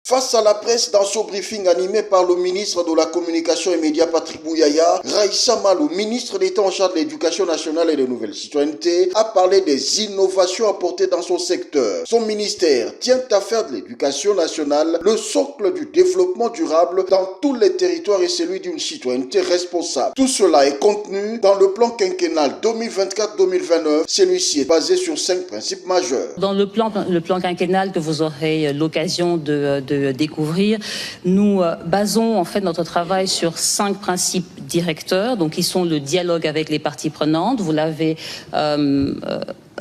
Face à la presse, dans ce briefing animé par le ministre de la Communication et Médias Patrick Bouyaya, Raissa Malou, ministre d'État en charge de l'Éducation nationale et des nouvelles citoyennetés, a parlé des innovations apportées dans son secteur. Son ministère tient à faire de l'éducation nationale le socle du développement durable dans tous les territoires et celui d'une citoyenneté responsable. Tout cela est contenu dans le plan quinquennal 2024-2029. Celui-ci est basé sur 5 principes majeurs. Dans le plan quinquennal que vous aurez l'occasion de découvrir, nous basons en fait notre travail sur 5 principes directeurs, donc qui sont le dialogue avec les parties prenantes. Vous l'avez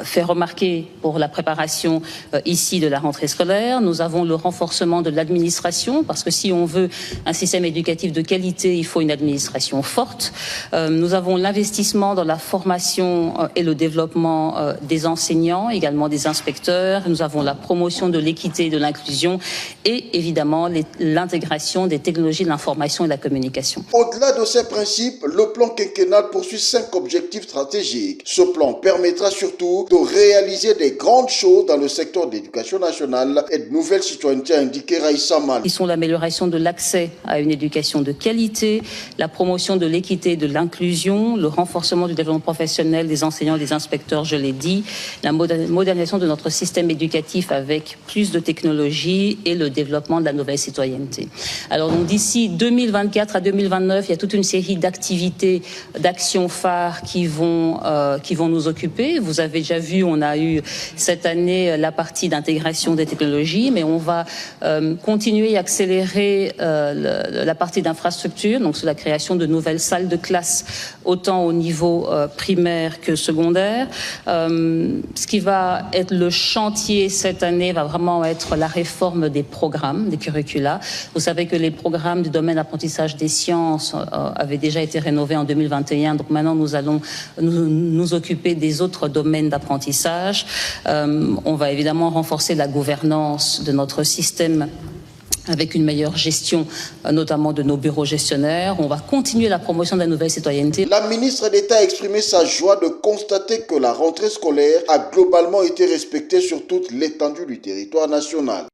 fait remarquer pour la préparation ici de la rentrée scolaire. Nous avons le renforcement de l'administration, parce que si on veut un système éducatif de qualité, il faut une administration forte. Nous avons l'investissement dans la formation et le développement des enseignants, également des inspecteurs. Nous avons la promotion de l'équité et de l'inclusion et évidemment l'intégration des technologies de l'information et de la communication. Au-delà de ces principes, le plan quinquennal poursuit 5 objectifs stratégiques. Ce plan permettra surtout de réaliser des grandes choses dans le secteur de l'éducation nationale et de nouvelles citoyennetés, a indiqué Raissa Malou. Ils sont l'amélioration de l'accès à une éducation de qualité, la promotion de l'équité et de l'inclusion, le renforcement du développement professionnel des enseignants et des inspecteurs, je l'ai dit, la modernisation de notre système éducatif avec plus de technologie et le développement de la nouvelle citoyenneté. Alors donc d'ici 2024 à 2029, il y a toute une série d'activités, d'actions phares qui vont nous occuper. Vous avez déjà vu, on a eu cette année la partie d'intégration des technologies, mais on va continuer et accélérer la partie d'infrastructure, donc sur la création de nouvelles salles de classe, autant au niveau primaire que secondaire. Ce qui va être le chantier cette année va vraiment être la réforme des programmes, des curricula. Vous savez que les programmes du domaine d'apprentissage des sciences avaient déjà été rénovés en 2021, donc maintenant nous allons nous occuper des autres domaines d'apprentissage. On va évidemment renforcer la gouvernance de notre système avec une meilleure gestion, notamment de nos bureaux gestionnaires. On va continuer la promotion de la nouvelle citoyenneté. La ministre d'État a exprimé sa joie de constater que la rentrée scolaire a globalement été respectée sur toute l'étendue du territoire national.